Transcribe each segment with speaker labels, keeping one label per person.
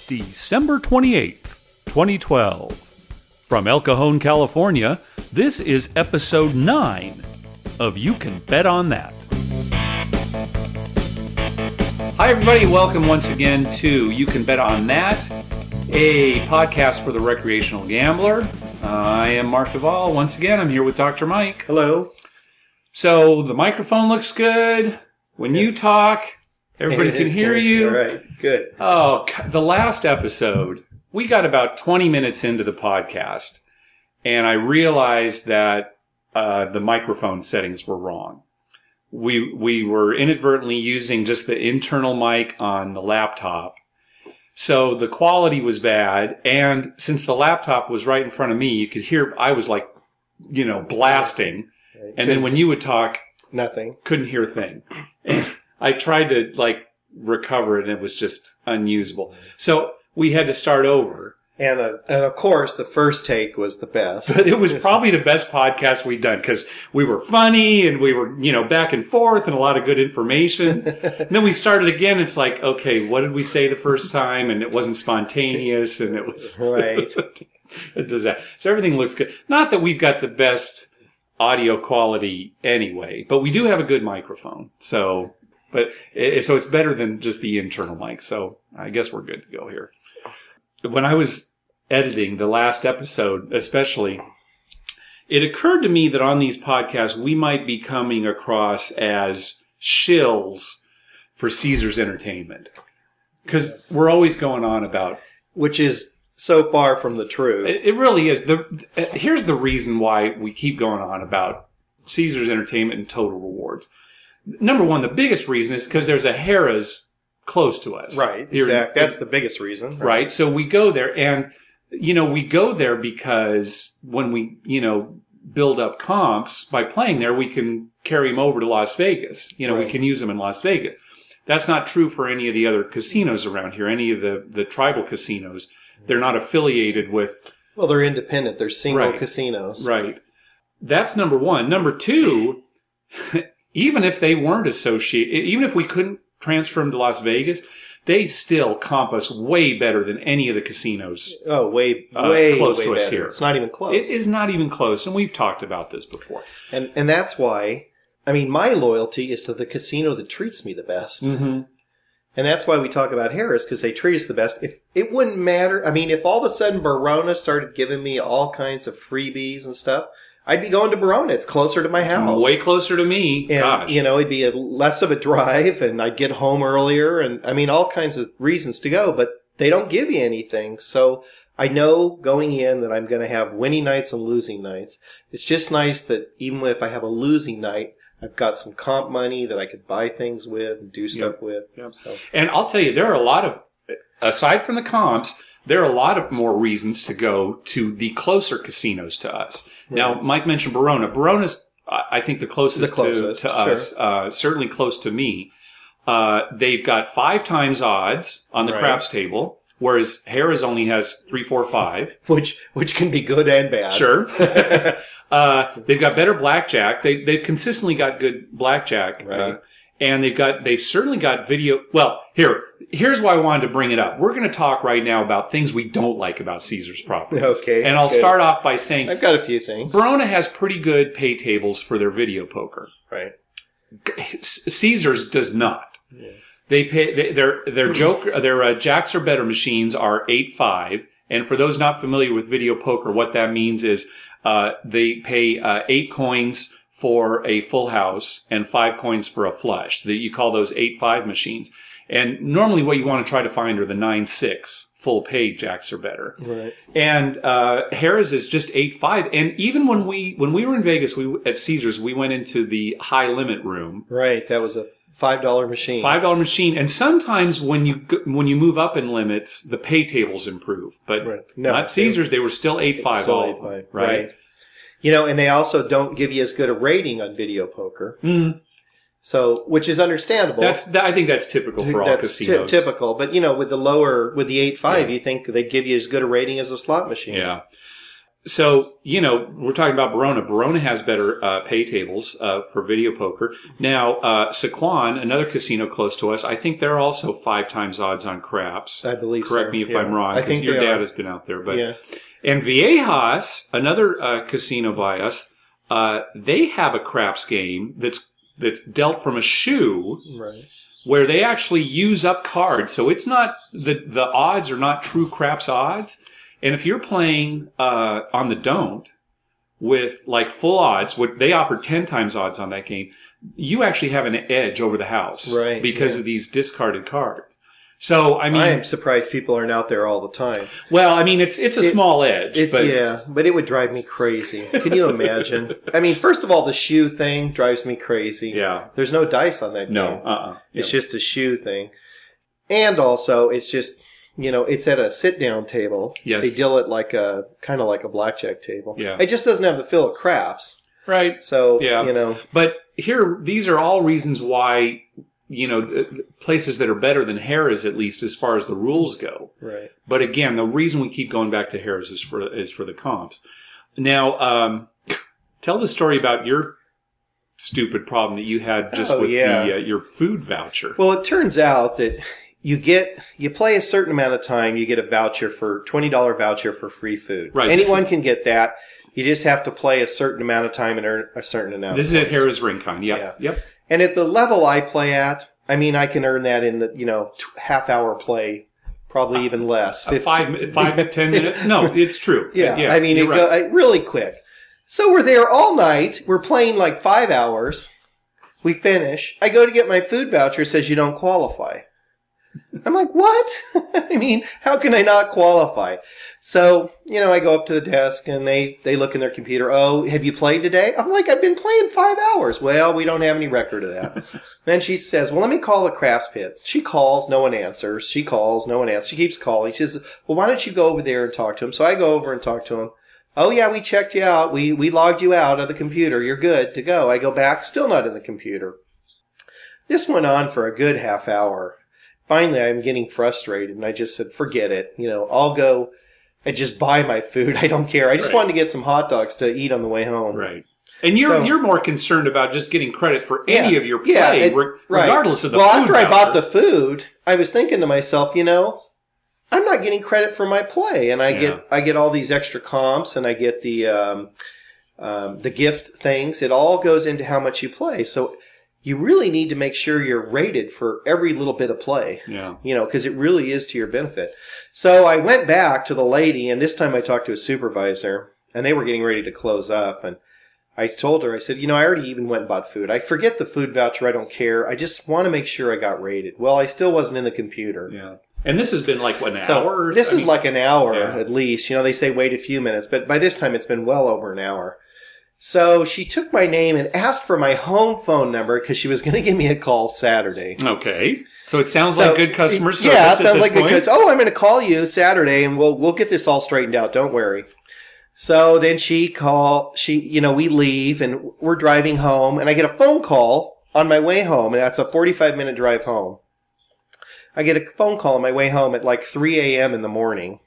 Speaker 1: December 28th, 2012. From El Cajon, California, this is episode 9 of You Can Bet on That. Hi everybody, welcome once again to You Can Bet on That, a podcast for the recreational gambler. I am Mark Duvall. Once again, I'm here with Dr. Mike.
Speaker 2: Hello.
Speaker 1: So the microphone looks good. When you talk, everybody can hear you.
Speaker 2: All right, good.
Speaker 1: Oh, the last episode, we got about 20 minutes into the podcast, and I realized that the microphone settings were wrong. We were inadvertently using just the internal mic on the laptop. So the quality was bad, and since the laptop was right in front of me, you could hear, I was like, blasting.
Speaker 2: Right.
Speaker 1: And then when you would talk,
Speaker 2: nothing.
Speaker 1: Couldn't hear a thing. And I tried to recover it, and it was just unusable. So we had to start over.
Speaker 2: And of course, the first take was the best.
Speaker 1: But it was probably the best podcast we'd done because we were funny and we were, back and forth and a lot of good information. And then we started again. It's like, okay, what did we say the first time? And it wasn't spontaneous, and it was,
Speaker 2: right.
Speaker 1: It was a disaster. So everything looks good. Not that we've got the best audio quality anyway, but we do have a good microphone. So it's better than just the internal mic. So I guess we're good to go here. When I was editing the last episode, especially, it occurred to me that on these podcasts, we might be coming across as shills for Caesars Entertainment. Because we're always going on about...
Speaker 2: Which is so far from the truth.
Speaker 1: It really is. Here's the reason why we keep going on about Caesars Entertainment and Total Rewards. Number one, the biggest reason is because there's a Harrah's close to us.
Speaker 2: Right, exactly. That's the biggest reason.
Speaker 1: Right. So we go there, and, we go there because when we, build up comps by playing there, we can carry them over to Las Vegas.
Speaker 2: Right.
Speaker 1: We can use them in Las Vegas. That's not true for any of the other casinos around here, any of the tribal casinos. They're not affiliated with...
Speaker 2: Well, they're independent. They're single casinos.
Speaker 1: Right. That's number one. Number two, even if they weren't associated, even if we couldn't transfer them to Las Vegas, they still comp us way better than any of the casinos.
Speaker 2: Oh, way
Speaker 1: close to us
Speaker 2: better.
Speaker 1: here.
Speaker 2: It's not even close.
Speaker 1: It is not even close, and we've talked about this before.
Speaker 2: And that's why, my loyalty is to the casino that treats me the best.
Speaker 1: Mm-hmm.
Speaker 2: And that's why we talk about Harrah's, because they treat us the best. If it wouldn't matter, if all of a sudden Barona started giving me all kinds of freebies and stuff, I'd be going to Barona. It's closer to my house.
Speaker 1: Way closer to me.
Speaker 2: And,
Speaker 1: Gosh.
Speaker 2: It'd be less of a drive, and I'd get home earlier, and, all kinds of reasons to go, but they don't give you anything. So I know going in that I'm going to have winning nights and losing nights. It's just nice that even if I have a losing night, I've got some comp money that I could buy things with and do stuff with.
Speaker 1: Yep.
Speaker 2: So.
Speaker 1: And I'll tell you, there are a lot of, aside from the comps, there are a lot of more reasons to go to the closer casinos to us. Right. Now, Mike mentioned Barona. Barona's, I think, the closest to
Speaker 2: sure.
Speaker 1: us, certainly close to me. They've got 5 times odds on the craps table, whereas Harrah's only has 3, 4, 5.
Speaker 2: Which can be good and bad.
Speaker 1: Sure. They've got better blackjack. They've consistently got good blackjack.
Speaker 2: Right.
Speaker 1: And they've certainly got video. Well, here's why I wanted to bring it up. We're going to talk right now about things we don't like about Caesars properties.
Speaker 2: Okay.
Speaker 1: And I'll start off by saying
Speaker 2: I've got a few things.
Speaker 1: Barona has pretty good pay tables for their video poker.
Speaker 2: Right.
Speaker 1: Caesars does not.
Speaker 2: Yeah.
Speaker 1: They pay their jacks or better machines are 8.5, and for those not familiar with video poker, what that means is they pay 8 coins for a full house and 5 coins for a flush. You call those 8.5 machines. And normally what you want to try to find are the 9.6 full pay jacks or better.
Speaker 2: Right.
Speaker 1: And Harrah's is just 8.5. And even when we were in Vegas, at Caesars, we went into the high limit room.
Speaker 2: Right. That was a $5 machine.
Speaker 1: $5 machine. And sometimes when you move up in limits, the pay tables improve. But not Caesars. They were still 8.5 all of them, right?
Speaker 2: And they also don't give you as good a rating on video poker.
Speaker 1: Mm.
Speaker 2: So, which is understandable.
Speaker 1: I think that's typical for all casinos.
Speaker 2: Typical. But, with the 8.5, you think they'd give you as good a rating as a slot machine.
Speaker 1: Yeah. So, we're talking about Barona. Barona has better pay tables for video poker. Now, Sequan, another casino close to us, I think they're also 5 times odds on craps.
Speaker 2: I believe so.
Speaker 1: Correct me if I'm wrong, because your dad has been out there. But
Speaker 2: yeah.
Speaker 1: And Viejas, another casino by us, they have a craps game that's dealt from a shoe.
Speaker 2: Right.
Speaker 1: Where they actually use up cards. So it's not, the odds are not true craps odds. And if you're playing on the don't with like full odds, what they offer 10 times odds on that game, you actually have an edge over the house,
Speaker 2: right?
Speaker 1: Because of these discarded cards. So I mean,
Speaker 2: I am surprised people aren't out there all the time.
Speaker 1: Well, I mean, it's a small edge, but
Speaker 2: yeah, but it would drive me crazy. Can you imagine? I mean, first of all, the shoe thing drives me crazy.
Speaker 1: Yeah,
Speaker 2: there's no dice on that game.
Speaker 1: No,
Speaker 2: it's just a shoe thing, and also it's just. It's at a sit-down table.
Speaker 1: Yes.
Speaker 2: They deal it like kind of like a blackjack table.
Speaker 1: Yeah.
Speaker 2: It just doesn't have the feel of craps.
Speaker 1: Right.
Speaker 2: So,
Speaker 1: yeah. But these are all reasons why, places that are better than Harrah's, at least as far as the rules go.
Speaker 2: Right.
Speaker 1: But again, the reason we keep going back to Harrah's is for the comps. Now, tell the story about your stupid problem that you had just with your food voucher.
Speaker 2: Well, it turns out that you play a certain amount of time, you get a voucher for $20 voucher for free food.
Speaker 1: Right.
Speaker 2: Anyone can get that. You just have to play a certain amount of time and earn a certain amount.
Speaker 1: This is at Harrah's Rincon. Yep.
Speaker 2: And at the level I play at, I mean, I can earn that in the half-hour play, probably even less.
Speaker 1: 5 to 10 minutes. No, it's true.
Speaker 2: Yeah. I mean, it goes really quick. So we're there all night. We're playing like 5 hours. We finish. I go to get my food voucher. It says you don't qualify. I'm like, what? I mean, how can I not qualify? So, I go up to the desk and they look in their computer. Oh, have you played today? I'm like, I've been playing 5 hours. Well, we don't have any record of that. Then she says, well, let me call the craps pits. She calls, no one answers. She calls, no one answers. She keeps calling. She says, well, why don't you go over there and talk to him? So I go over and talk to him. Oh, yeah, we checked you out. We logged you out of the computer. You're good to go. I go back, still not in the computer. This went on for a good half hour. Finally, I'm getting frustrated, and I just said, forget it. I'll go and just buy my food. I don't care. I just wanted to get some hot dogs to eat on the way home.
Speaker 1: Right. And you're more concerned about just getting credit for any of your play, regardless of the food.
Speaker 2: Well, after I bought the food, I was thinking to myself, I'm not getting credit for my play, and I get all these extra comps, and I get the gift things. It all goes into how much you play. So you really need to make sure you're rated for every little bit of play.
Speaker 1: Yeah.
Speaker 2: Because it really is to your benefit. So I went back to the lady, and this time I talked to a supervisor, and they were getting ready to close up, and I told her, I said, I already even went and bought food. I forget the food voucher. I don't care. I just want to make sure I got rated. Well, I still wasn't in the computer.
Speaker 1: Yeah. And this has been like, what, an hour?
Speaker 2: This is like an hour at least. They say wait a few minutes, but by this time it's been well over an hour. So she took my name and asked for my home phone number because she was going to give me a call Saturday.
Speaker 1: Okay. So it sounds like good customer service.
Speaker 2: Yeah, it sounds like good. Oh, I'm going to call you Saturday and we'll get this all straightened out. Don't worry. So then we leave and we're driving home and I get a phone call on my way home, and that's a 45-minute drive home. I get a phone call on my way home at like 3 a.m. in the morning.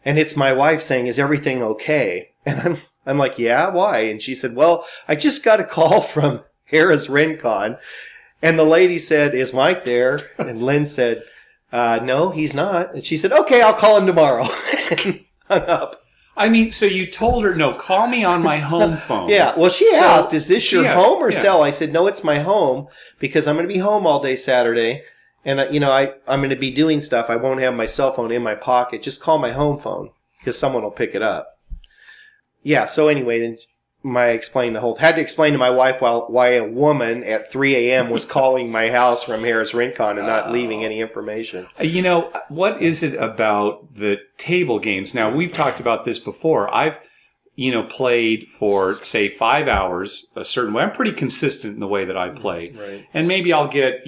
Speaker 2: And it's my wife saying, is everything okay? And I'm like, yeah, why? And she said, well, I just got a call from Harrah's Rincon. And the lady said, is Mike there? And Lynn said, no, he's not. And she said, okay, I'll call him tomorrow. And hung up.
Speaker 1: I mean, so you told her, no, call me on my home phone.
Speaker 2: Yeah, well, she asked, is this your home or cell? I said, no, it's my home because I'm going to be home all day Saturday. And, I'm going to be doing stuff. I won't have my cell phone in my pocket. Just call my home phone because someone will pick it up. Yeah, so anyway, then had to explain to my wife why a woman at 3 a.m. was calling my house from Harrah's Rincon and not leaving any information.
Speaker 1: What is it about the table games? Now, we've talked about this before. I've, played for, say, 5 hours a certain way. I'm pretty consistent in the way that I play.
Speaker 2: Right.
Speaker 1: And maybe I'll get,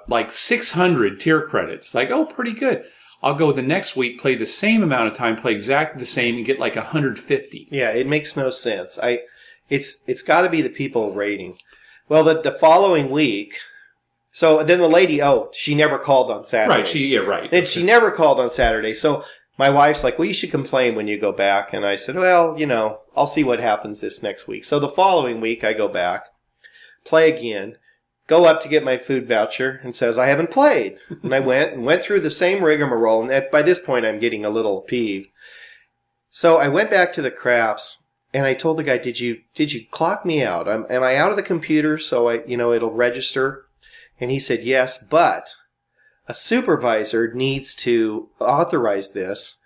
Speaker 1: like 600 tier credits. Like, oh, pretty good. I'll go the next week, play the same amount of time, play exactly the same, and get like 150.
Speaker 2: Yeah, it makes no sense. It's got to be the people rating. Well, the following week, so then the lady, she never called on Saturday.
Speaker 1: Right, right.
Speaker 2: Then she never called on Saturday. So my wife's like, well, you should complain when you go back. And I said, well, I'll see what happens this next week. So the following week I go back, play again, go up to get my food voucher and says, I haven't played. And I went through the same rigmarole. And by this point I'm getting a little peeved. So I went back to the craps and I told the guy, did you clock me out? Am I out of the computer so it'll register? And he said, yes, but a supervisor needs to authorize this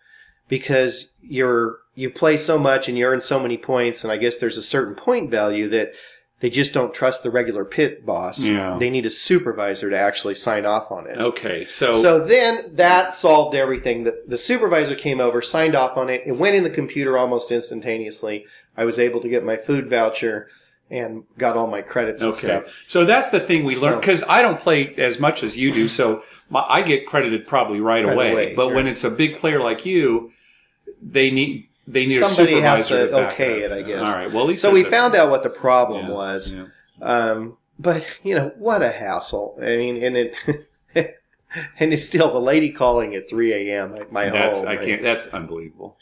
Speaker 2: because you play so much and you earn so many points, and I guess there's a certain point value that they just don't trust the regular pit boss.
Speaker 1: Yeah.
Speaker 2: They need a supervisor to actually sign off on it.
Speaker 1: Okay, so
Speaker 2: then that solved everything. The supervisor came over, signed off on it. It went in the computer almost instantaneously. I was able to get my food voucher and got all my credits and stuff.
Speaker 1: So that's the thing we learned, because I don't play as much as you do, so I get credited probably right away. But when it's a big player like you, they need
Speaker 2: somebody
Speaker 1: a
Speaker 2: has
Speaker 1: supervisor
Speaker 2: to okay it, I guess.
Speaker 1: All right. Well, at least
Speaker 2: so we found out what the problem was.
Speaker 1: Yeah.
Speaker 2: But what a hassle. I mean, and it and it's still the lady calling at 3 a.m. at my home.
Speaker 1: That's unbelievable.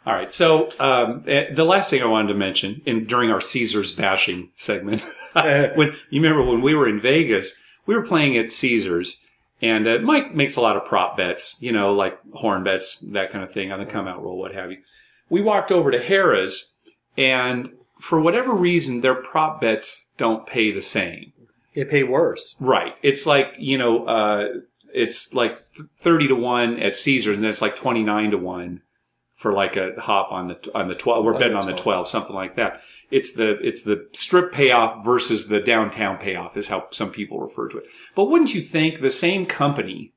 Speaker 1: All right. So the last thing I wanted to mention during our Caesars bashing segment, when you remember when we were in Vegas, we were playing at Caesars. And Mike makes a lot of prop bets, like horn bets, that kind of thing, on the come-out roll, what have you. We walked over to Harrah's, and for whatever reason, their prop bets don't pay the same.
Speaker 2: They pay worse.
Speaker 1: Right. It's like, it's like 30 to 1 at Caesars, and then it's like 29 to 1 for like a hop on the 12. We're betting on the 12, something like that. It's the strip payoff versus the downtown payoff is how some people refer to it. But wouldn't you think the same company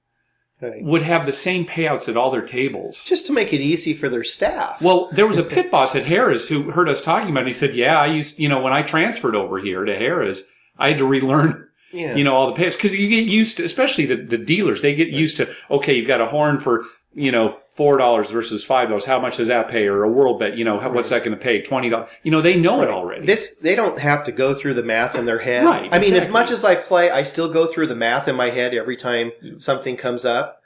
Speaker 1: would have the same payouts at all their tables?
Speaker 2: Just to make it easy for their staff.
Speaker 1: Well, there was a pit boss at Harrah's who heard us talking about it. He said, yeah, I used, when I transferred over here to Harrah's, I had to relearn, all the payouts. Because you get used to, especially the dealers, they get used to, okay, you've got a horn for, $4 versus $5. How much does that pay? Or a world bet, what's that going to pay? $20. They know it already.
Speaker 2: They don't have to go through the math in their head.
Speaker 1: Right.
Speaker 2: I mean, as much as I play, I still go through the math in my head every time something comes up.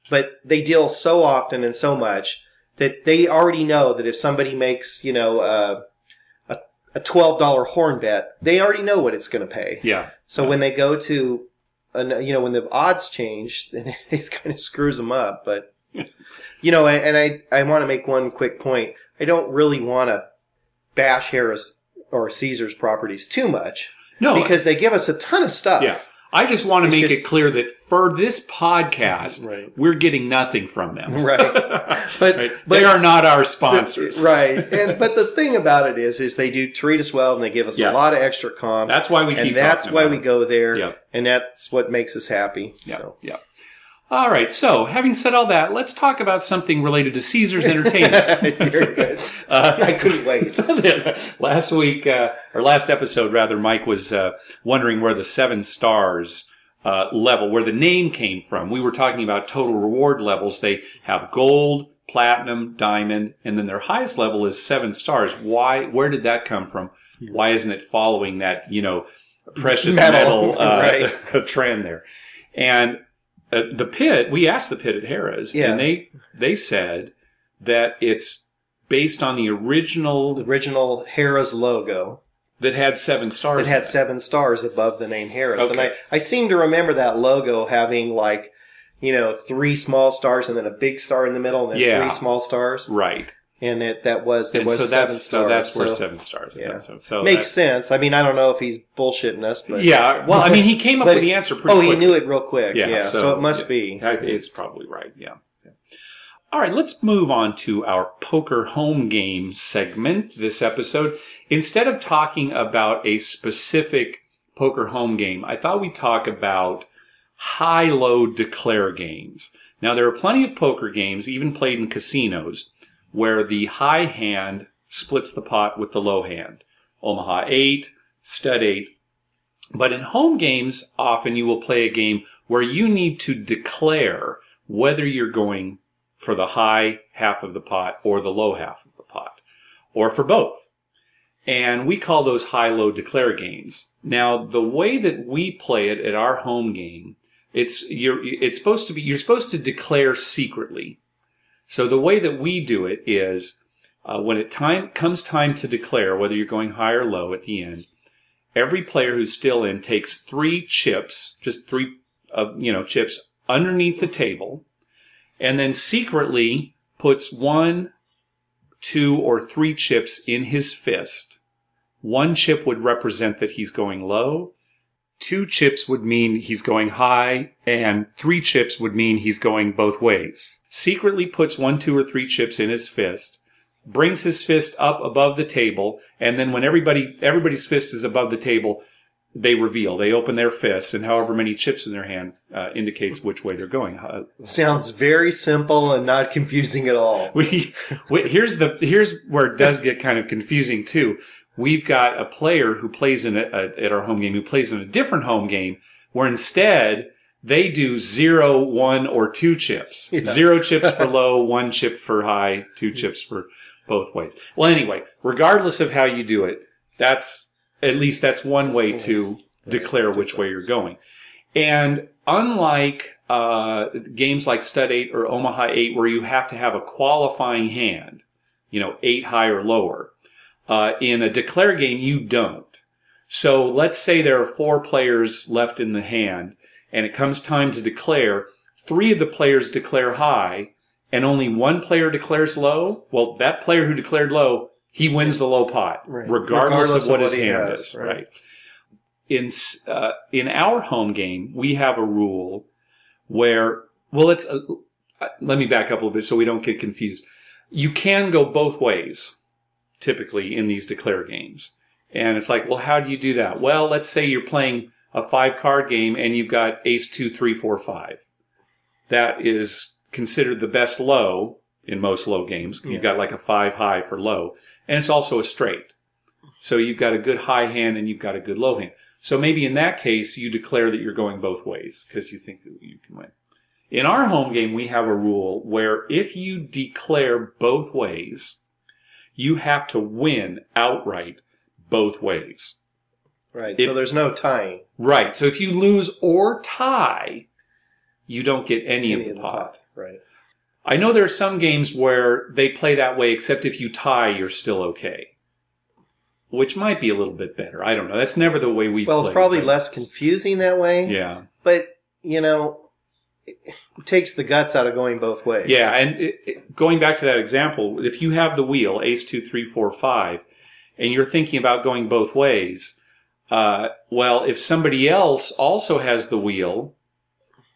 Speaker 2: But they deal so often and so much that they already know that if somebody makes, a $12 horn bet, they already know what it's going to pay.
Speaker 1: Yeah.
Speaker 2: So when they go to, when the odds change, then it kind of screws them up. But, and I want to make one quick point. I don't really want to bash Harrah's or Caesars properties too much.
Speaker 1: No.
Speaker 2: Because they give us a ton of stuff.
Speaker 1: Yeah. I just want to make it clear that for this podcast, we're getting nothing from them.
Speaker 2: Right. But
Speaker 1: they are not our sponsors.
Speaker 2: Right. But the thing about it is they do treat us well and they give us a lot of extra comps.
Speaker 1: That's why we keep
Speaker 2: And that's why we go there.
Speaker 1: Yep.
Speaker 2: And that's what makes us happy.
Speaker 1: Yeah.
Speaker 2: So.
Speaker 1: Yeah. All right. So, having said all that, let's talk about something related to Caesars Entertainment.
Speaker 2: You're good. I couldn't wait.
Speaker 1: Last week, or last episode, rather, Mike was wondering where the 7 stars level, where the name came from. We were talking about total reward levels. They have gold, platinum, diamond, and then their highest level is 7 stars. Why? Where did that come from? Why isn't it following that, precious metal trend there? And the pit, we asked the pit at Harrah's, and they said that it's based on the original
Speaker 2: Harrah's logo
Speaker 1: that had 7 stars.
Speaker 2: It had 7 stars above the name Harrah's,
Speaker 1: Okay.
Speaker 2: and I seem to remember that logo having 3 small stars and then a big star in the middle, and then 3 small stars.
Speaker 1: Right.
Speaker 2: And there was 7 stars.
Speaker 1: So that's where 7 stars.
Speaker 2: Yeah.
Speaker 1: So
Speaker 2: makes sense. I mean, I don't know if he's bullshitting us, but
Speaker 1: yeah. Well, I mean, he came up with the answer pretty quickly.
Speaker 2: He knew it real quick. Yeah. So it must be.
Speaker 1: It's probably right. Yeah. All right, let's move on to our poker home game segment this episode. Instead of talking about a specific poker home game, I thought we'd talk about high-low declare games. Now, there are plenty of poker games, even played in casinos, where the high hand splits the pot with the low hand. Omaha 8, Stud 8. But in home games, often you will play a game where you need to declare whether you're going for the high half of the pot or the low half of the pot, or for both. And we call those high-low declare games. Now, the way that we play it at our home game, you're supposed to declare secretly. So the way that we do it is when it comes time to declare whether you're going high or low at the end, every player who's still in takes 3 chips, just 3 chips underneath the table, and then secretly puts 1, 2, or 3 chips in his fist. 1 chip would represent that he's going low. 2 chips would mean he's going high, and 3 chips would mean he's going both ways. Secretly puts 1, 2, or 3 chips in his fist, brings his fist up above the table, and then when everybody's fist is above the table, they reveal. They open their fists, and however many chips in their hand indicates which way they're going.
Speaker 2: Sounds very simple and not confusing at all.
Speaker 1: Here's where it does get kind of confusing too. We've got a player who plays at our home game who plays in a different home game where instead they do 0, 1, or 2 chips. Yeah. 0 chips for low, 1 chip for high, 2 chips for both ways. Well, anyway, regardless of how you do it, that's one way to declare which way you're going. And unlike games like Stud 8 or Omaha 8 where you have to have a qualifying hand, 8 high or lower, in a declare game, you don't. So let's say there are 4 players left in the hand, and it comes time to declare. 3 of the players declare high, and only 1 player declares low. Well, that player who declared low, he wins the low pot, regardless of what his hand is. Right. In our home game, we have a rule where, let me back up a little bit so we don't get confused. You can go both ways, typically, in these declare games. And it's like, well, how do you do that? Well, let's say you're playing a 5-card game and you've got ace, 2, 3, 4, 5. That is considered the best low in most low games. You've got like a 5 high for low. And it's also a straight. So you've got a good high hand and you've got a good low hand. So maybe in that case, you declare that you're going both ways because you think that you can win. In our home game, we have a rule where if you declare both ways, you have to win outright both ways.
Speaker 2: Right, so there's no tying.
Speaker 1: Right, so if you lose or tie, you don't get any of the pot.
Speaker 2: Right.
Speaker 1: I know there are some games where they play that way, except if you tie, you're still okay. Which might be a little bit better. I don't know. That's never the way we play.
Speaker 2: Well, it's probably less confusing that way.
Speaker 1: Yeah.
Speaker 2: But, it takes the guts out of going both ways.
Speaker 1: Yeah, and going back to that example, if you have the wheel, ace, 2, 3, 4, 5, and you're thinking about going both ways, if somebody else also has the wheel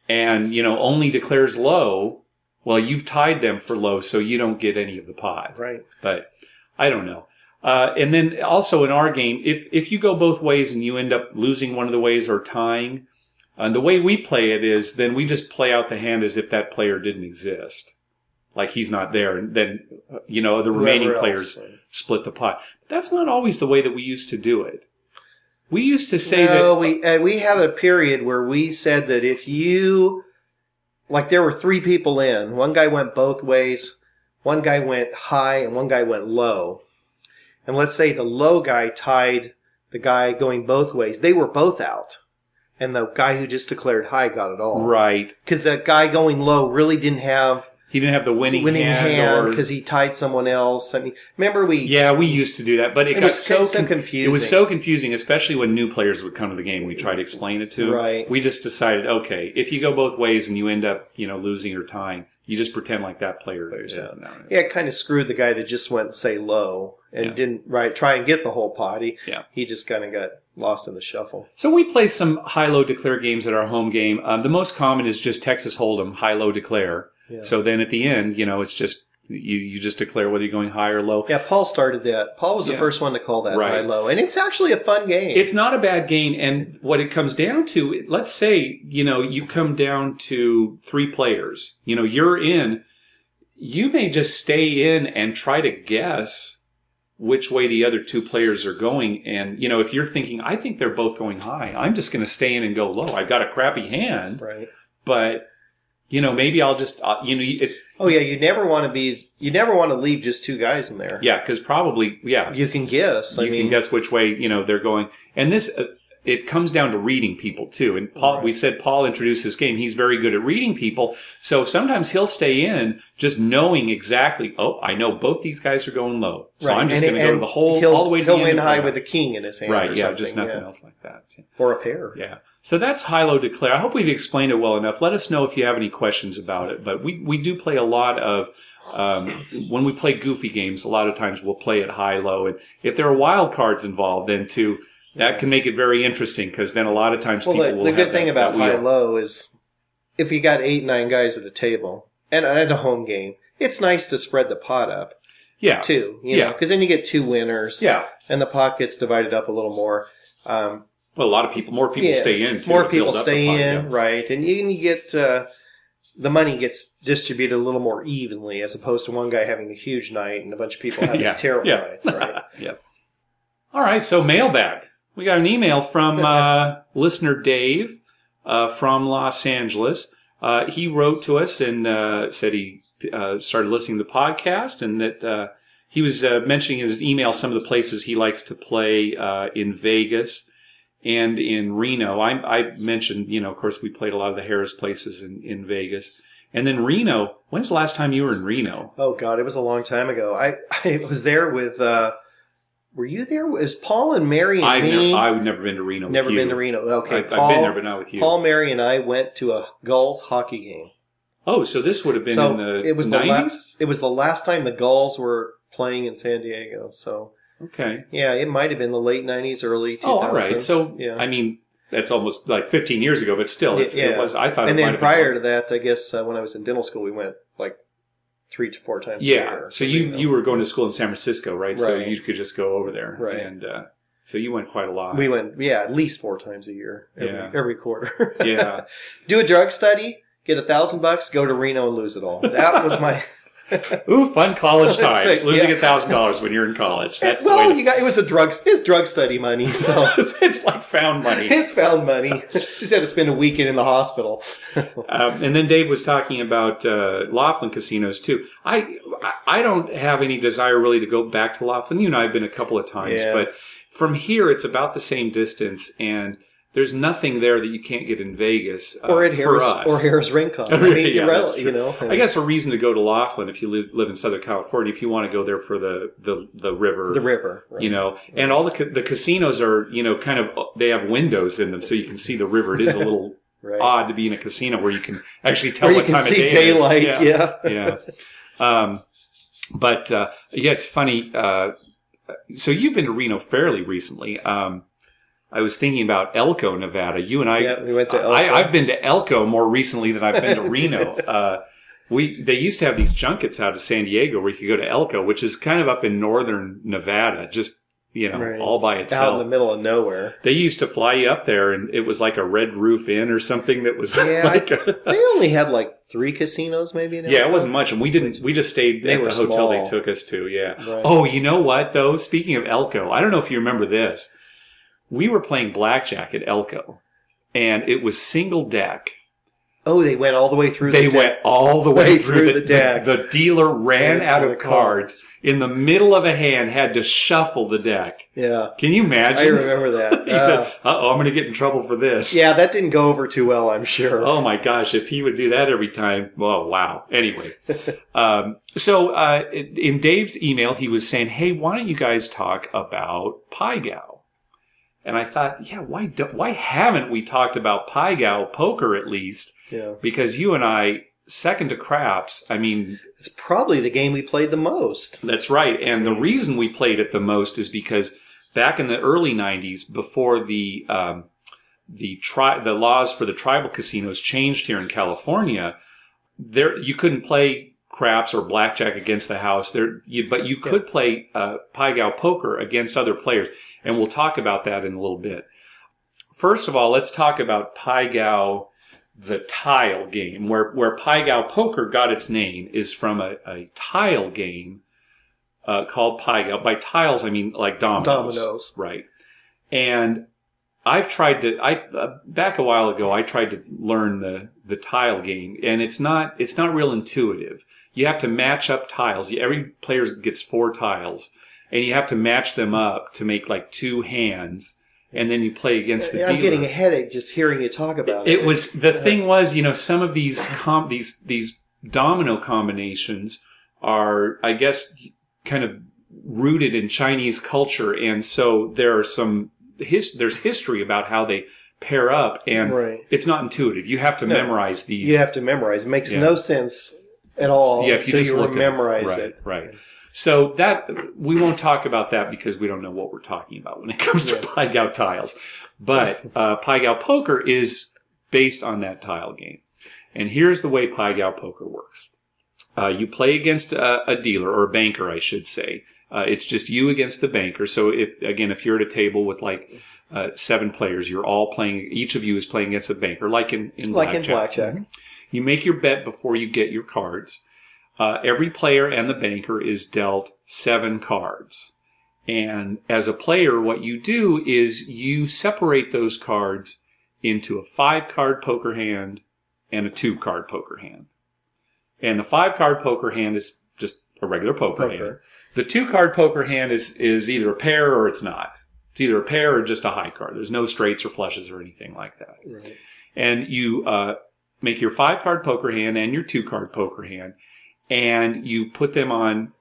Speaker 1: and, only declares low, well, you've tied them for low, so you don't get any of the pot.
Speaker 2: Right.
Speaker 1: But I don't know. And then also in our game, if you go both ways and you end up losing one of the ways or tying, the way we play it is then we just play out the hand as if that player didn't exist. Like he's not there. And then, the remaining players split the pot. But that's not always the way that we used to do it. We used to say that...
Speaker 2: we had a period where we said that if you... Like there were 3 people in. One guy went both ways. One guy went high and one guy went low. And let's say the low guy tied the guy going both ways. They were both out. And the guy who just declared high got it all.
Speaker 1: Right.
Speaker 2: Because that guy going low really didn't have...
Speaker 1: He didn't have the winning hand
Speaker 2: because he tied someone else. I mean, remember we...
Speaker 1: Yeah, we used to do that, but it got so
Speaker 2: confusing.
Speaker 1: It was so confusing, especially when new players would come to the game. We tried to explain it to them.
Speaker 2: Right.
Speaker 1: We just decided, okay, if you go both ways and you end up, losing or tying, you just pretend like that player isn't.
Speaker 2: Yeah, it kind of screwed the guy that just went, say, low and didn't try and get the whole pot. He just kind of got lost in the shuffle.
Speaker 1: So we play some high-low declare games at our home game. The most common is just Texas Hold'em, high-low declare. Yeah. So then at the end, it's just you just declare whether you're going high or low.
Speaker 2: Yeah, Paul started that. Paul was the first one to call that high-low. And it's actually a fun game.
Speaker 1: It's not a bad game. And what it comes down to, let's say, you come down to 3 players. You're in. You may just stay in and try to guess which way the other 2 players are going. And, if you're thinking, I think they're both going high, I'm just going to stay in and go low. I've got a crappy hand.
Speaker 2: Right.
Speaker 1: But... maybe I'll just,
Speaker 2: you never want to leave just 2 guys in there.
Speaker 1: Yeah, because probably,
Speaker 2: You can guess.
Speaker 1: You can guess which way, they're going. And this, it comes down to reading people too. And Paul, we said Paul introduced this game. He's very good at reading people. So sometimes he'll stay in just knowing exactly, oh, I know both these guys are going low. So I'm just going to go to the whole, all the way to the end.
Speaker 2: He'll win high with a king in his hand.
Speaker 1: Right,
Speaker 2: or
Speaker 1: yeah,
Speaker 2: something.
Speaker 1: just nothing else like that.
Speaker 2: Or a pair.
Speaker 1: Yeah. So that's high-low declare. I hope we've explained it well enough. Let us know if you have any questions about it. But we do play a lot of, when we play goofy games, a lot of times we'll play it high-low. And if there are wild cards involved, then too, that can make it very interesting because then a lot of times people will
Speaker 2: the
Speaker 1: have
Speaker 2: good thing about
Speaker 1: that wheel.
Speaker 2: high-low is if you got 8, 9 guys at a table and at a home game, it's nice to spread the pot up.
Speaker 1: Yeah.
Speaker 2: Too, you know, because then you get 2 winners.
Speaker 1: Yeah.
Speaker 2: And the pot gets divided up a little more.
Speaker 1: Well, a lot of people, more people stay in too.
Speaker 2: More people stay in, right. And you get, the money gets distributed a little more evenly as opposed to one guy having a huge night and a bunch of people having terrible nights, right?
Speaker 1: Yep. All right, so mailbag. We got an email from listener Dave from Los Angeles. He wrote to us and said he started listening to the podcast and that he was mentioning in his email some of the places he likes to play in Vegas and in Reno. I mentioned, of course, we played a lot of the Harris places in Vegas. And then Reno, when's the last time you were in Reno?
Speaker 2: Oh, God, it was a long time ago. I was there with... were you there? It was Paul and Mary and me.
Speaker 1: I've never been to Reno
Speaker 2: Never
Speaker 1: with you.
Speaker 2: been to Reno. Okay,
Speaker 1: I've been there, but not with you.
Speaker 2: Paul, Mary, and I went to a Gulls hockey game.
Speaker 1: Oh, so this would have been in the 90s?
Speaker 2: It was the last time the Gulls were playing in San Diego. So,
Speaker 1: okay.
Speaker 2: Yeah, it might have been the late 90s, early 2000s.
Speaker 1: Oh, all right. So,
Speaker 2: yeah.
Speaker 1: I mean, that's almost like 15 years ago, but still, it was. I thought.
Speaker 2: And
Speaker 1: it
Speaker 2: then
Speaker 1: might
Speaker 2: prior
Speaker 1: have
Speaker 2: to that, I guess when I was in dental school, we went like 3 to 4 times.
Speaker 1: Yeah.
Speaker 2: A year.
Speaker 1: So you were going to school in San Francisco, right? So you could just go over there,
Speaker 2: right?
Speaker 1: And so you went quite a lot.
Speaker 2: We went, at least 4 times a year, every quarter.
Speaker 1: Yeah.
Speaker 2: Do a drug study, get $1,000, go to Reno and lose it all. That was my.
Speaker 1: Ooh, fun college times. Losing $1,000 when you're in college. That's
Speaker 2: it was it's drug study money, so
Speaker 1: it's like found money.
Speaker 2: It's found money. Just had to spend a weekend in the hospital.
Speaker 1: And then Dave was talking about Laughlin casinos too. I don't have any desire really to go back to Laughlin. You and I have been a couple of times, but from here it's about the same distance and. There's nothing there that you can't get in Vegas
Speaker 2: or at Harris,
Speaker 1: for us.
Speaker 2: Or Harris Rincon. I mean,
Speaker 1: I guess a reason to go to Laughlin if you live in Southern California, if you want to go there for the river.
Speaker 2: The river. Right.
Speaker 1: And all the casinos are, kind of, they have windows in them so you can see the river. It is a little odd to be in a casino where you can actually tell what time of day
Speaker 2: daylight,
Speaker 1: it is. Yeah. But it's funny. So you've been to Reno fairly recently. I was thinking about Elko, Nevada. You and I,
Speaker 2: we went to Elko.
Speaker 1: I've been to Elko more recently than I've been to Reno. They used to have these junkets out of San Diego where you could go to Elko, which is kind of up in northern Nevada, just, all by itself.
Speaker 2: Out in the middle of nowhere.
Speaker 1: They used to fly you up there and it was like a Red Roof Inn or something that was they
Speaker 2: only had like 3 casinos maybe.
Speaker 1: It wasn't much. And we just stayed at the hotel
Speaker 2: small.
Speaker 1: they took us to. Yeah.
Speaker 2: Right.
Speaker 1: Oh, you know what though? Speaking of Elko, I don't know if you remember this. We were playing blackjack at Elko, and it was single deck.
Speaker 2: Oh, they went all the way through the deck.
Speaker 1: They went all the way through
Speaker 2: the deck.
Speaker 1: The dealer ran out of cards. In the middle of a hand, had to shuffle the deck.
Speaker 2: Yeah.
Speaker 1: Can you imagine?
Speaker 2: I remember that.
Speaker 1: He said, uh-oh, I'm going to get in trouble for this.
Speaker 2: Yeah, that didn't go over too well, I'm sure.
Speaker 1: Oh, my gosh. If he would do that every time, well, wow. Anyway. So in Dave's email, he was saying, hey, why don't you guys talk about Pai Gow? And I thought, why haven't we talked about Pai Gow Poker at least?
Speaker 2: Yeah. Because
Speaker 1: you and I, second to craps, I mean...
Speaker 2: It's probably the game we played the most.
Speaker 1: That's right. And the reason we played it the most is because back in the early 90s, before the laws for the tribal casinos changed here in California, you couldn't play craps or blackjack against the house but you could play Pai Gow Poker against other players. And we'll talk about that in a little bit. First of all, let's talk about Pai Gow, the tile game, where Pai Gow Poker got its name is from a tile game called Pai Gow. By tiles, I mean like dominoes. Right. And I've tried to, back a while ago, I tried to learn the tile game, and it's not real intuitive. You have to match up tiles. Every player gets 4 tiles. And you have to match them up to make like 2 hands. and then you play against the dealer.
Speaker 2: I'm getting a headache just hearing you talk about it.
Speaker 1: It was the thing was, some of these these domino combinations are, I guess, kind of rooted in Chinese culture, and so there are there's history about how they pair up, and it's not intuitive. You have to memorize these.
Speaker 2: You have to memorize. It makes no sense at all until you memorize it.
Speaker 1: Right. So that we won't talk about that because we don't know what we're talking about when it comes to Pai Gow tiles. But Pai Gow Poker is based on that tile game. And here's the way Pai Gow Poker works. You play against a dealer, or a banker, I should say. It's just you against the banker. So if you're at a table with 7 players, you're all playing. Each of you is playing against a banker, like in blackjack. Mm-hmm. You make your bet before you get your cards. Every player and the banker is dealt 7 cards. And as a player, what you do is you separate those cards into a 5-card poker hand and a 2-card poker hand. And the 5-card poker hand is just a regular poker hand. The 2-card poker hand is either a pair or it's not. It's either a pair or just a high card. There's no straights or flushes or anything like that.
Speaker 2: Right.
Speaker 1: And you make your 5-card poker hand and your 2-card poker hand, and you put them on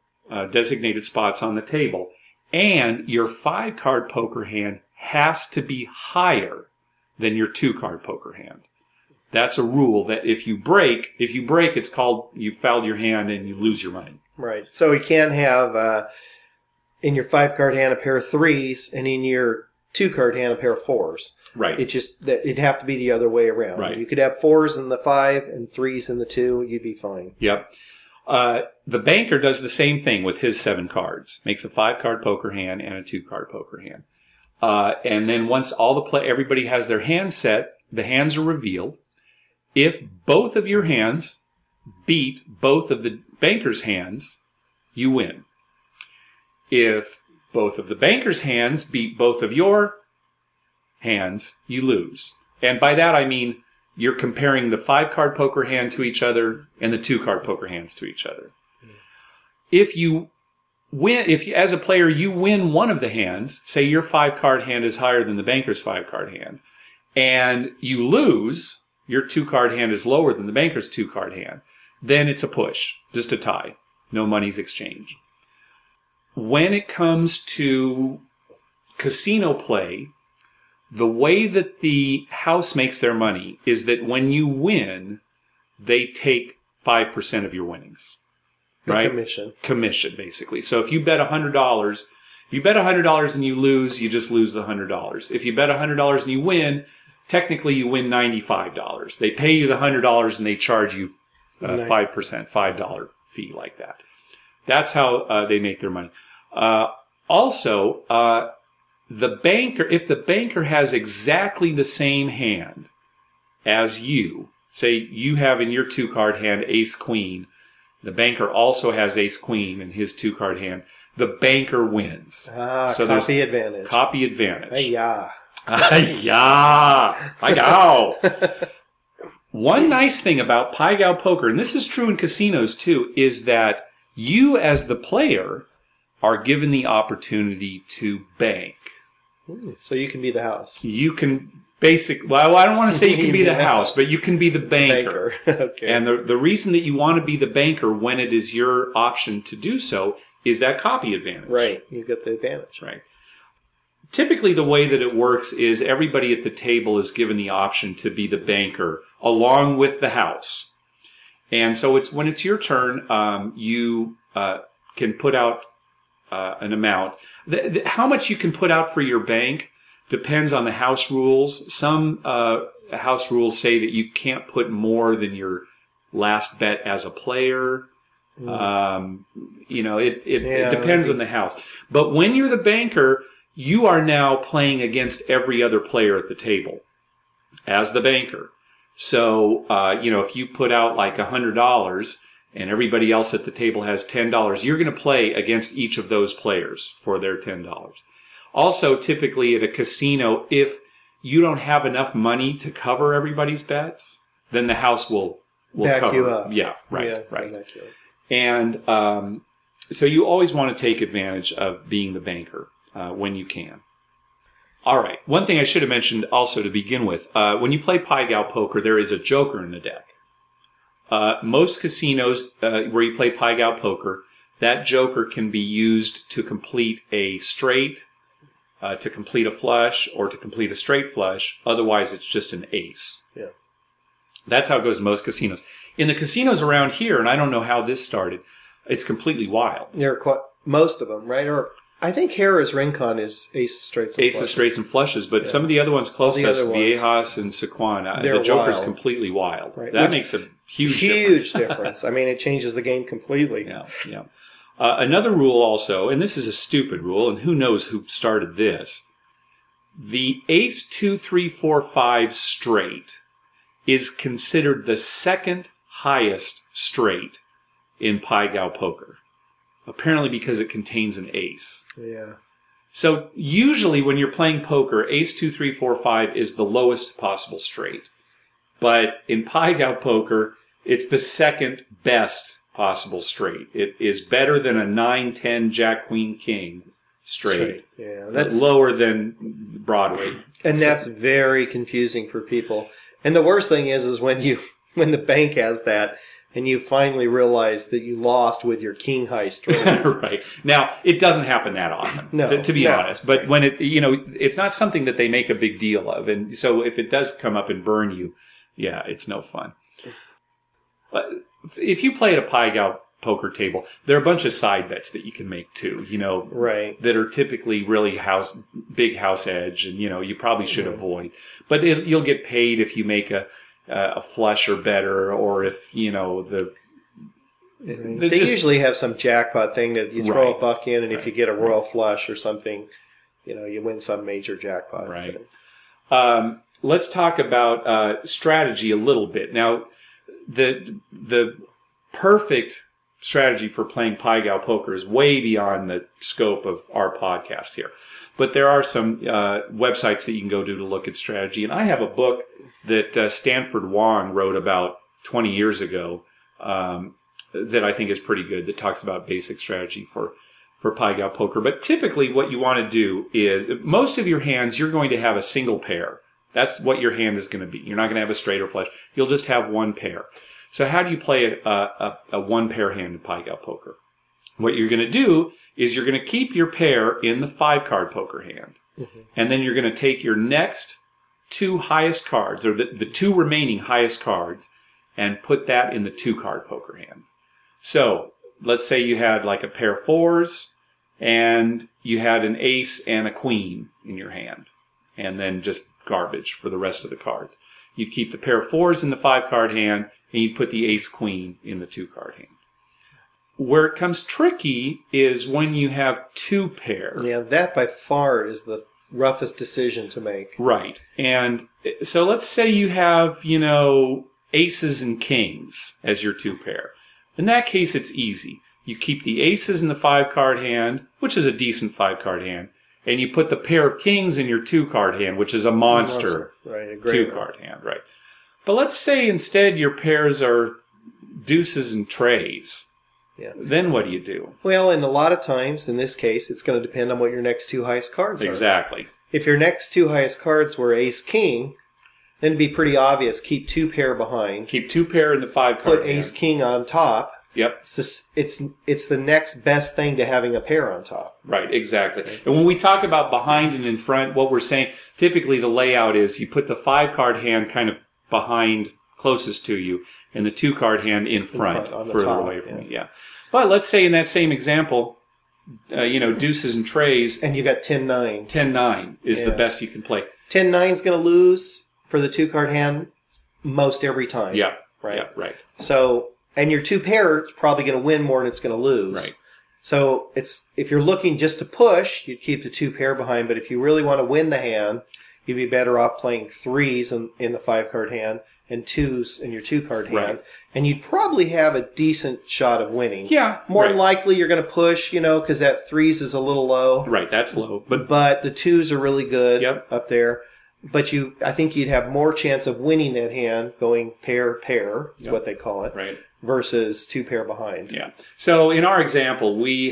Speaker 1: designated spots on the table. And your 5-card poker hand has to be higher than your 2-card poker hand. That's a rule that if you break, it's called you fouled your hand and you lose your money.
Speaker 2: Right. So you can't have in your 5-card hand a pair of 3s, and in your 2-card hand a pair of 4s.
Speaker 1: Right.
Speaker 2: It'd have to be the other way around.
Speaker 1: Right.
Speaker 2: You could have 4s in the 5 and 3s in the 2. You'd be fine.
Speaker 1: Yep. The banker does the same thing with his 7 cards. Makes a 5-card poker hand and a 2-card poker hand. And then once everybody has their hands set, the hands are revealed. If both of your hands beat both of the banker's hands, you win. If both of the banker's hands beat both of your hands, you lose. And by that I mean you're comparing the 5-card poker hand to each other and the 2-card poker hands to each other. If you win, as a player you win one of the hands, say your 5-card hand is higher than the banker's 5-card hand, and you lose, your 2-card hand is lower than the banker's 2-card hand, then it's a push, just a tie. No money's exchanged. When it comes to casino play, the way that the house makes their money is that when you win, they take 5% of your winnings. Right? Commission, basically. So if you bet $100, and you lose, you just lose the $100. If you bet $100 and you win, technically you win $95. They pay you the $100 and they charge you 5%, $5 fee like that. That's how they make their money. Also, the banker, if the banker has exactly the same hand as you, say you have in your 2-card hand ace queen, the banker also has ace queen in his 2-card hand, the banker wins.
Speaker 2: So copy advantage.
Speaker 1: Copy advantage.
Speaker 2: Hi-ya.
Speaker 1: Hi-ya. Pai Gow. One nice thing about Pai Gow Poker, and this is true in casinos too, is that you as the player are given the opportunity to bank.
Speaker 2: So you can be the house.
Speaker 1: You can well, I don't want to say you can be the house, but you can be the banker.
Speaker 2: Okay.
Speaker 1: And the reason that you want to be the banker when it is your option to do so is that copy advantage.
Speaker 2: Right. You get the advantage.
Speaker 1: Right. Typically, the way that it works is everybody at the table is given the option to be the banker along with the house. And so when it's your turn, you can put out an amount. How much you can put out for your bank depends on the house rules. Some house rules say that you can't put more than your last bet as a player. It depends on the house. But when you're the banker, you are now playing against every other player at the table as the banker. So, if you put out like $100 and everybody else at the table has $10, you're going to play against each of those players for their $10. Also, typically at a casino, if you don't have enough money to cover everybody's bets, then the house will
Speaker 2: back
Speaker 1: cover
Speaker 2: you up.
Speaker 1: Yeah, right.
Speaker 2: Back you up.
Speaker 1: And so you always want to take advantage of being the banker when you can. All right. One thing I should have mentioned also to begin with, when you play Pai Gow Poker, there is a joker in the deck. Most casinos where you play Pai Gow Poker, that joker can be used to complete a straight, to complete a flush, or to complete a straight flush. Otherwise, it's just an ace.
Speaker 2: Yeah.
Speaker 1: That's how it goes in most casinos. In the casinos around here, and I don't know how this started, it's completely wild.
Speaker 2: Most of them, right? Or I think Harrah's Rincon is aces, straights, and
Speaker 1: aces, straights, and flushes, but some of the other ones close to us, Viejas and Sequan, the joker's completely wild.
Speaker 2: Right.
Speaker 1: That makes a huge difference.
Speaker 2: I mean, it changes the game completely.
Speaker 1: Yeah. Another rule also, and this is a stupid rule, and who knows who started this, the ace 2, 3, 4, 5 straight is considered the second highest straight in Pai Gow Poker. Apparently because it contains an ace.
Speaker 2: Yeah.
Speaker 1: So usually when you're playing poker, ace 2, 3, 4, 5 is the lowest possible straight. But in Pai Gow Poker, it's the second best possible straight. It is better than a 9, 10, Jack, Queen, King straight.
Speaker 2: Yeah, that's
Speaker 1: lower than Broadway.
Speaker 2: And that's very confusing for people. And the worst thing is when the bank has that, and you finally realize that you lost with your king high straight.
Speaker 1: Right. Now, it doesn't happen that often, to be honest. But when it's not something that they make a big deal of. And so if it does come up and burn you, yeah, it's no fun. But if you play at a Pai Gow poker table, there are a bunch of side bets that you can make too,
Speaker 2: right,
Speaker 1: that are typically really big house edge, and, you probably should avoid. But you'll get paid if you make a flush or better, or if,
Speaker 2: they usually have some jackpot thing that you throw a buck in, and if you get a royal flush or something, you win some major jackpot.
Speaker 1: Right. Let's talk about strategy a little bit. Now, the perfect strategy for playing Pai Gow Poker is way beyond the scope of our podcast here. But there are some websites that you can go to look at strategy. And I have a book that Stanford Wong wrote about 20 years ago that I think is pretty good, that talks about basic strategy for Pai Gow Poker. But typically what you want to do is, most of your hands, you're going to have a single pair. That's what your hand is going to be. You're not going to have a straight or flush. You'll just have one pair. So how do you play a one-pair hand in Pai Gow Poker? What you're going to do is you're going to keep your pair in the 5-card poker hand. Mm-hmm. And then you're going to take your next 2 highest cards, or the 2 remaining highest cards, and put that in the 2-card poker hand. So let's say you had like a pair of 4s, and you had an ace and a queen in your hand, and then just garbage for the rest of the cards. You'd keep the pair of 4s in the 5-card hand, and you'd put the ace-queen in the 2-card hand. Where it comes tricky is when you have 2 pair.
Speaker 2: Yeah, that by far is the roughest decision to make.
Speaker 1: Right. And so let's say you have, aces and kings as your 2 pair. In that case, it's easy. You keep the aces in the 5-card hand, which is a decent 5-card hand, and you put the pair of kings in your 2-card hand, which is a monster
Speaker 2: right, a great
Speaker 1: 2-card hand, right? But let's say instead your pairs are deuces and trays.
Speaker 2: Yeah.
Speaker 1: Then what do you do?
Speaker 2: Well, and a lot of times, in this case, it's going to depend on what your next 2 highest cards are.
Speaker 1: Exactly.
Speaker 2: If your next 2 highest cards were ace-king, then it'd be pretty obvious. Keep 2 pair behind.
Speaker 1: Keep 2 pair in the 5-card
Speaker 2: Put
Speaker 1: hand.
Speaker 2: ace-king on top.
Speaker 1: Yep.
Speaker 2: It's the next best thing to having a pair on top.
Speaker 1: Right, exactly. And when we talk about behind and in front, what we're saying, typically the layout is you put the 5-card hand kind of behind, closest to you, and the 2-card hand in front further away from you. Yeah. But let's say in that same example, deuces and trays.
Speaker 2: And you got 10-9.
Speaker 1: 10-9 is the best you can play.
Speaker 2: 10-9 is going to lose for the 2-card hand most every time.
Speaker 1: Yeah.
Speaker 2: Right.
Speaker 1: Yeah, right.
Speaker 2: So, and your 2 pair is probably going to win more than it's going to lose.
Speaker 1: Right.
Speaker 2: So if you're looking just to push, you'd keep the 2 pair behind. But if you really want to win the hand, you'd be better off playing 3s in the 5-card hand and 2s in your 2-card hand.
Speaker 1: Right.
Speaker 2: And you'd probably have a decent shot of winning.
Speaker 1: Yeah.
Speaker 2: More likely you're going to push, because that 3s is a little low.
Speaker 1: Right, that's low. But
Speaker 2: the 2s are really good
Speaker 1: up
Speaker 2: there. But I think you'd have more chance of winning that hand going pair is what they call it.
Speaker 1: Right.
Speaker 2: Versus 2 pair behind.
Speaker 1: Yeah. So in our example, we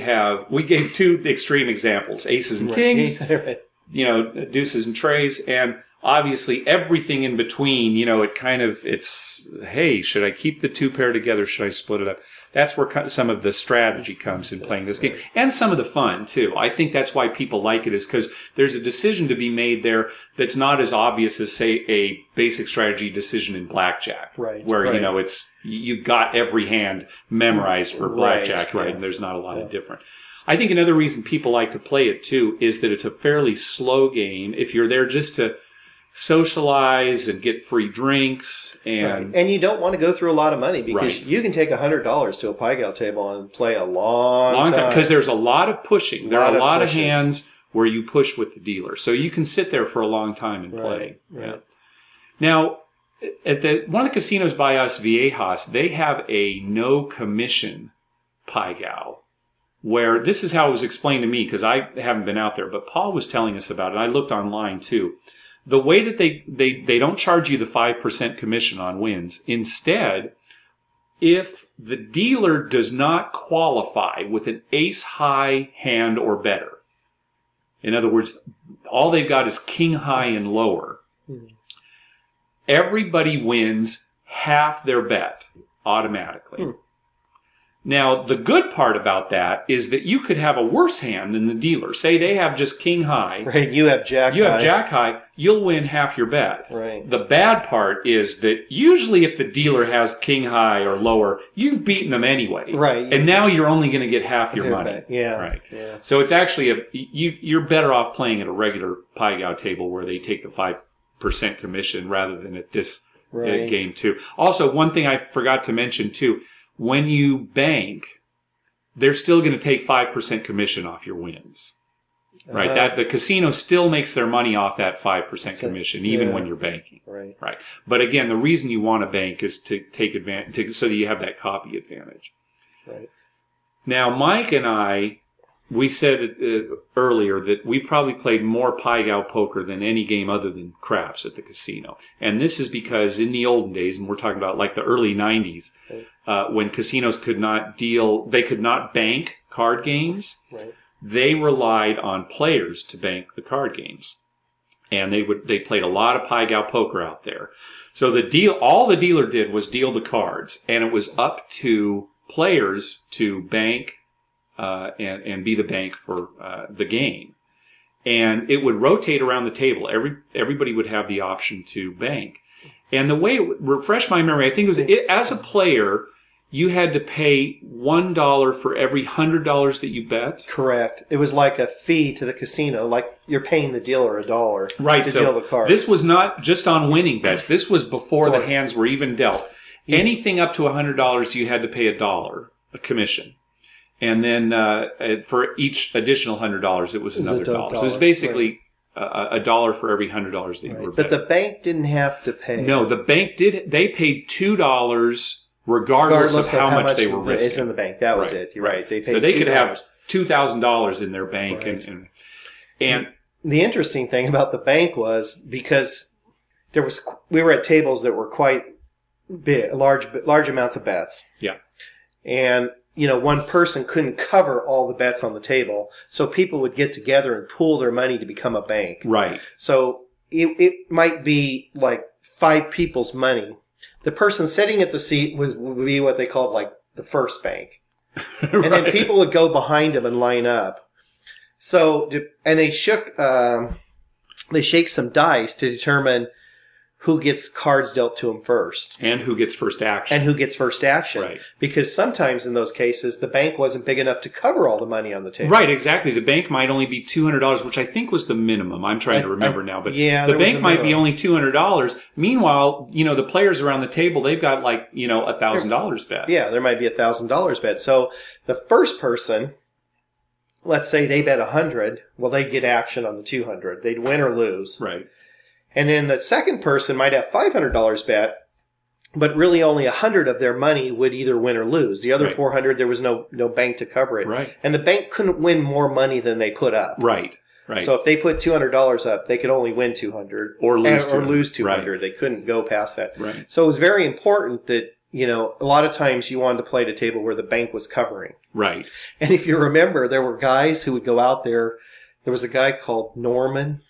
Speaker 1: gave 2 extreme examples: aces and kings.
Speaker 2: Right.
Speaker 1: deuces and trays, and obviously everything in between, it's, hey, should I keep the two pair together? Should I split it up? That's where some of the strategy comes in playing this game. And some of the fun, too. I think that's why people like it, is because there's a decision to be made there that's not as obvious as, say, a basic strategy decision in blackjack.
Speaker 2: Right.
Speaker 1: Where, you've got every hand memorized for blackjack, right? And there's not a lot of different. I think another reason people like to play it, too, is that it's a fairly slow game. If you're there just to socialize and get free drinks, and
Speaker 2: you don't want to go through a lot of money, because you can take $100 to a Pai Gow table and play a long time. Because
Speaker 1: there's a lot of pushing. There are a lot of hands where you push with the dealer, so you can sit there for a long time and play. Yeah. Now, at one of the casinos by us, Viejas, they have a no commission Pai Gow, where this is how it was explained to me, because I haven't been out there, but Paul was telling us about it. I looked online too. The way that they don't charge you the 5% commission on wins. Instead, if the dealer does not qualify with an ace-high hand or better, in other words, all they've got is king-high and lower, everybody wins half their bet automatically. Now, the good part about that is that you could have a worse hand than the dealer. Say they have just king high.
Speaker 2: Right, you have jack high.
Speaker 1: You have jack high, you'll win half your bet.
Speaker 2: Right.
Speaker 1: The bad part is that usually if the dealer has king high or lower, you've beaten them anyway.
Speaker 2: Right.
Speaker 1: And now you're only going to get half your money.
Speaker 2: Bet. Yeah.
Speaker 1: Right.
Speaker 2: Yeah.
Speaker 1: So it's actually you're better off playing at a regular Pai Gow table where they take the 5% commission rather than at this game too. Also, one thing I forgot to mention too, when you bank, they're still going to take 5% commission off your wins. Right? That the casino still makes their money off that 5% commission, even when you're banking.
Speaker 2: Right.
Speaker 1: Right. But again, the reason you want to bank is to take advantage, so that you have that copy advantage.
Speaker 2: Right.
Speaker 1: Now, Mike and I, we said earlier that we probably played more Pai Gow poker than any game other than craps at the casino. And this is because in the olden days, and we're talking about like the early 90s, when casinos could not bank card games, they relied on players to bank the card games. And they played a lot of Pai Gow poker out there. So all the dealer did was deal the cards, and it was up to players to bank and be the bank for the game. And it would rotate around the table. Everybody would have the option to bank. And the way it refreshed my memory, I think it was as a player, you had to pay $1 for every $100 that you bet.
Speaker 2: Correct. It was like a fee to the casino, like you're paying the dealer $1 to deal the cards.
Speaker 1: This was not just on winning bets. This was before the hands were even dealt. Yeah. Anything up to $100, you had to pay $1, a commission. And then for each additional $100, it was another $1. So it was basically $1 for every $100 that you were betting.
Speaker 2: But the bank didn't have to pay.
Speaker 1: No, the bank did. They paid $2 regardless of how much they were risking.
Speaker 2: Is in the bank. That was it. You're right. They paid
Speaker 1: so they
Speaker 2: $2.
Speaker 1: Could have $2,000 in their bank.
Speaker 2: Right.
Speaker 1: And
Speaker 2: the interesting thing about the bank was because we were at tables that were quite big, large amounts of bets.
Speaker 1: Yeah.
Speaker 2: And one person couldn't cover all the bets on the table, so people would get together and pool their money to become a bank.
Speaker 1: Right.
Speaker 2: So it might be like 5 people's money. The person sitting at the seat would be what they called like the first bank. Right. And then people would go behind him and line up. So, and they shake some dice to determine who gets cards dealt to him first.
Speaker 1: And who gets first action.
Speaker 2: Right. Because sometimes in those cases, the bank wasn't big enough to cover all the money on the table.
Speaker 1: Right, exactly. The bank might only be $200, which I think was the minimum. I'm trying to remember now. But the bank might be only $200. Meanwhile, the players around the table, they've got like, $1,000 bet.
Speaker 2: Yeah, there might be $1,000 bet. So the first person, let's say they bet 100, well, they'd get action on the 200. They'd win or lose.
Speaker 1: Right.
Speaker 2: And then the second person might have $500 bet, but really only 100 of their money would either win or lose. The other 400, there was no bank to cover it.
Speaker 1: Right.
Speaker 2: And the bank couldn't win more money than they put up.
Speaker 1: Right. Right.
Speaker 2: So if they put $200 up, they could only win 200
Speaker 1: or lose
Speaker 2: 200.
Speaker 1: Right.
Speaker 2: They couldn't go past that.
Speaker 1: Right.
Speaker 2: So it was very important that, a lot of times you wanted to play at a table where the bank was covering.
Speaker 1: Right.
Speaker 2: And if you remember, there were guys who would go out there there was a guy called Norman,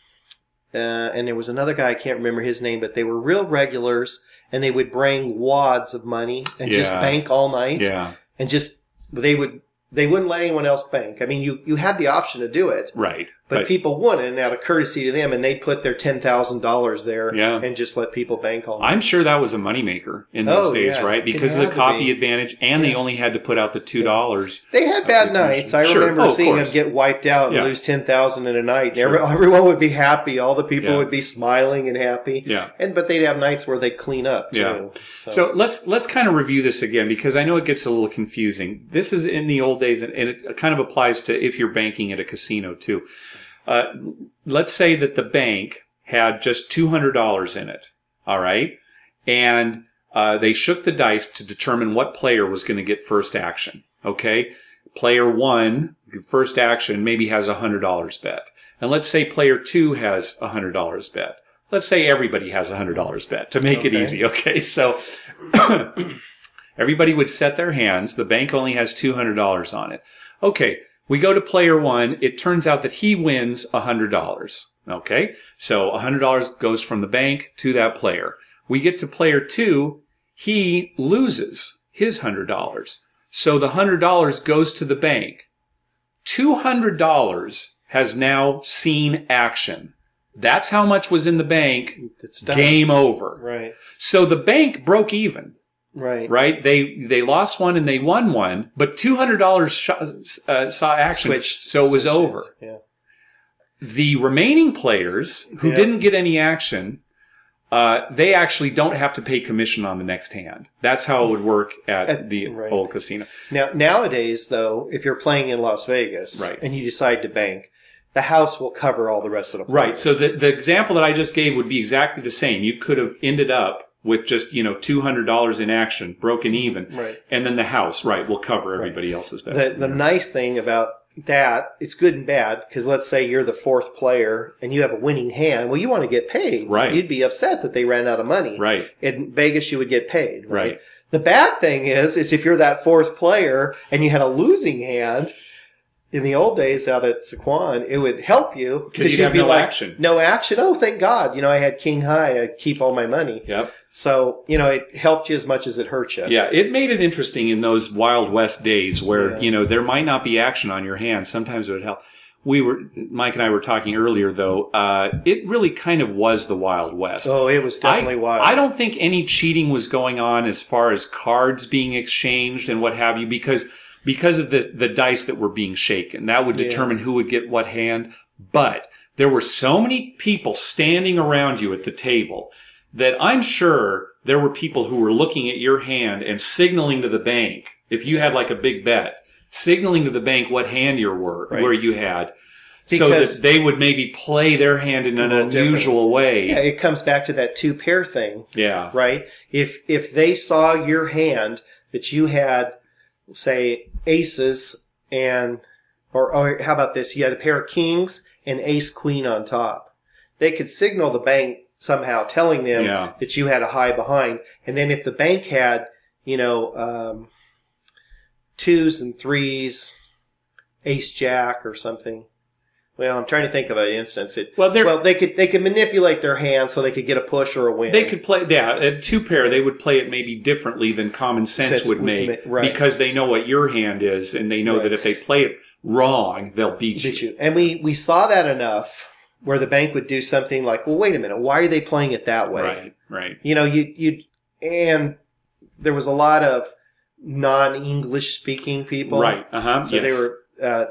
Speaker 2: and there was another guy, I can't remember his name, but they were real regulars, and they would bring wads of money and just bank all night.
Speaker 1: Yeah.
Speaker 2: And just, they wouldn't let anyone else bank. I mean, you had the option to do it.
Speaker 1: Right.
Speaker 2: But people wouldn't, out of courtesy to them, and they'd put their $10,000 there and just let people bank all night.
Speaker 1: I'm sure that was a moneymaker in those days, right? Because of the copy advantage, and they only had to put out the $2.
Speaker 2: They had bad nights. I remember seeing them get wiped out and lose $10,000 in a night. Everyone would be happy. All the people would be smiling and happy.
Speaker 1: Yeah.
Speaker 2: But they'd have nights where they'd clean up, too.
Speaker 1: Yeah. So let's kind of review this again, because I know it gets a little confusing. This is in the old days, and it kind of applies to if you're banking at a casino, too. Let's say that the bank had just $200 in it, all right? And they shook the dice to determine what player was going to get first action, okay? Player 1, first action, maybe has a $100 bet. And let's say player 2 has a $100 bet. Let's say everybody has a $100 bet to make it easy, okay? So everybody would set their hands. The bank only has $200 on it. Okay. We go to player 1. It turns out that he wins $100. Okay? So $100 goes from the bank to that player. We get to player 2. He loses his $100. So the $100 goes to the bank. $200 has now seen action. That's how much was in the bank. Game over.
Speaker 2: Right.
Speaker 1: So the bank broke even.
Speaker 2: Right.
Speaker 1: Right? They lost one and they won one, but $200 saw action, so it was over. Yeah. The remaining players who didn't get any action, they actually don't have to pay commission on the next hand. That's how it would work at the old casino.
Speaker 2: Now, nowadays, though, if you're playing in Las Vegas and you decide to bank, the house will cover all the rest of the players.
Speaker 1: Right. So the example that I just gave would be exactly the same. You could have ended up with just, $200 in action, broken even.
Speaker 2: Right.
Speaker 1: And then the house, will cover everybody else's bet.
Speaker 2: The nice thing about that, it's good and bad, because let's say you're the fourth player and you have a winning hand. Well, you want to get paid.
Speaker 1: Right.
Speaker 2: You'd be upset that they ran out of money.
Speaker 1: Right.
Speaker 2: In Vegas, you would get paid.
Speaker 1: Right.
Speaker 2: The bad thing is if you're that fourth player and you had a losing hand, in the old days out at Sequan, it would help you.
Speaker 1: Because you'd have no action.
Speaker 2: No action? Oh, thank God. I had king high. I'd keep all my money.
Speaker 1: Yep.
Speaker 2: So, it helped you as much as it hurt you.
Speaker 1: Yeah, it made it interesting in those Wild West days where, there might not be action on your hand. Sometimes it would help. Mike and I were talking earlier, though, it really kind of was the Wild West.
Speaker 2: Oh, it was definitely wild.
Speaker 1: I don't think any cheating was going on as far as cards being exchanged and what have you, because of the dice that were being shaken. That would determine who would get what hand. But there were so many people standing around you at the table that I'm sure there were people who were looking at your hand and signaling to the bank, if you had like a big bet, signaling to the bank what hand where you had. Because so that they would maybe play their hand in an unusual way.
Speaker 2: Yeah, it comes back to that two pair thing.
Speaker 1: Yeah.
Speaker 2: Right? If they saw your hand that you had, say, aces or how about this? You had a pair of kings and ace queen on top. They could signal the bank somehow, telling them that you had a high behind. And then if the bank had, twos and threes, ace jack or something. Well, I'm trying to think of an instance. They could manipulate their hand so they could get a push or a win.
Speaker 1: They could play, a two pair. They would play it maybe differently than common sense would make, because they know what your hand is, and they know that if they play it wrong, they'll beat you.
Speaker 2: And we saw that enough where the bank would do something like, well, wait a minute, why are they playing it that way?
Speaker 1: Right.
Speaker 2: And there was a lot of non-English speaking people.
Speaker 1: Right.
Speaker 2: So they were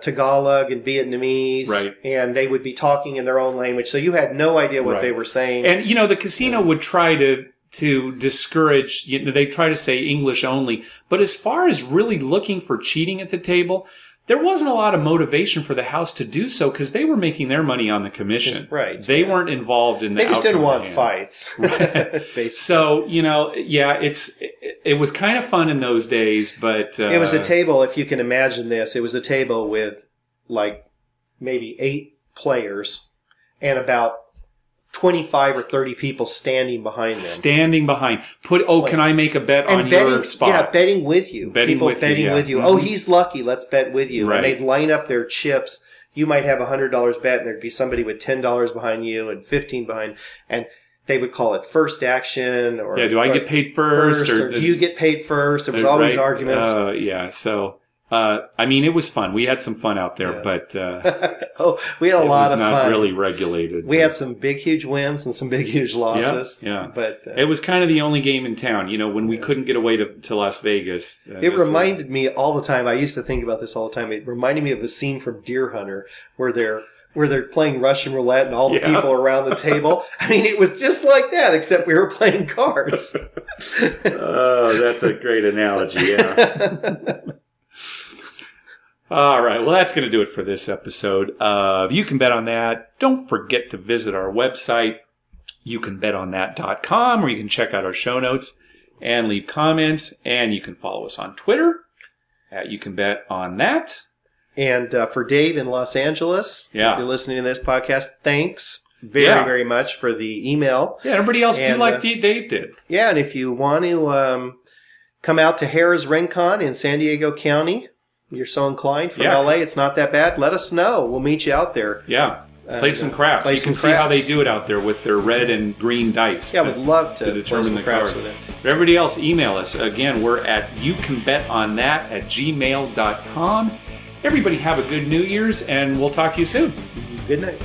Speaker 2: Tagalog and Vietnamese, and they would be talking in their own language. So you had no idea what they were saying.
Speaker 1: And the casino would try to discourage. They try to say English only. But as far as really looking for cheating at the table, there wasn't a lot of motivation for the house to do so because they were making their money on the commission.
Speaker 2: Right.
Speaker 1: They weren't involved in the.
Speaker 2: They just didn't want fights.
Speaker 1: Right. So it was kind of fun in those days, but
Speaker 2: it was a table. If you can imagine this, it was a table with like maybe 8 players and about 25 or 30 people standing behind them.
Speaker 1: Can I make a bet on your spot?
Speaker 2: Yeah, betting with you. People betting with you.
Speaker 1: Mm-hmm.
Speaker 2: Oh, he's lucky. Let's bet with you.
Speaker 1: Right.
Speaker 2: And they'd line up their chips you might have $100 bet and there'd be somebody with $10 behind you and 15 behind, and they would call it first action, or
Speaker 1: do I get paid first,
Speaker 2: or do you get paid first? There was always arguments.
Speaker 1: So I mean, it was fun. We had some fun out there, but
Speaker 2: we had a lot of fun.
Speaker 1: It was not really regulated.
Speaker 2: We had some big, huge wins and some big, huge losses. But
Speaker 1: it was kind of the only game in town. You know, when we couldn't get away to Las Vegas.
Speaker 2: It reminded me all the time. I used to think about this all the time. It reminded me of a scene from Deer Hunter where they're playing Russian roulette and all the people around the table. I mean, it was just like that, except we were playing cards.
Speaker 1: Oh, that's a great analogy, yeah. All right, well, that's going to do it for this episode of You Can Bet On That. Don't forget to visit our website, youcanbetonthat.com, where you can check out our show notes and leave comments. And you can follow us on Twitter at You Can Bet On That.
Speaker 2: And for Dave in Los Angeles, if you're listening to this podcast, thanks very, very much for the email. Yeah,
Speaker 1: everybody else do like Dave did.
Speaker 2: Yeah, and if you want to come out to Harrah's RenCon in San Diego County, you're so inclined from LA, it's not that bad, let us know. We'll meet you out there.
Speaker 1: Yeah. Play some craps. You can see how they do it out there with their red and green dice.
Speaker 2: Yeah, I would love to
Speaker 1: determine the card. For everybody else, email us. Again, we're at youcanbetonthat@gmail.com. Everybody have a good New Year's, and we'll talk to you soon.
Speaker 2: Good night.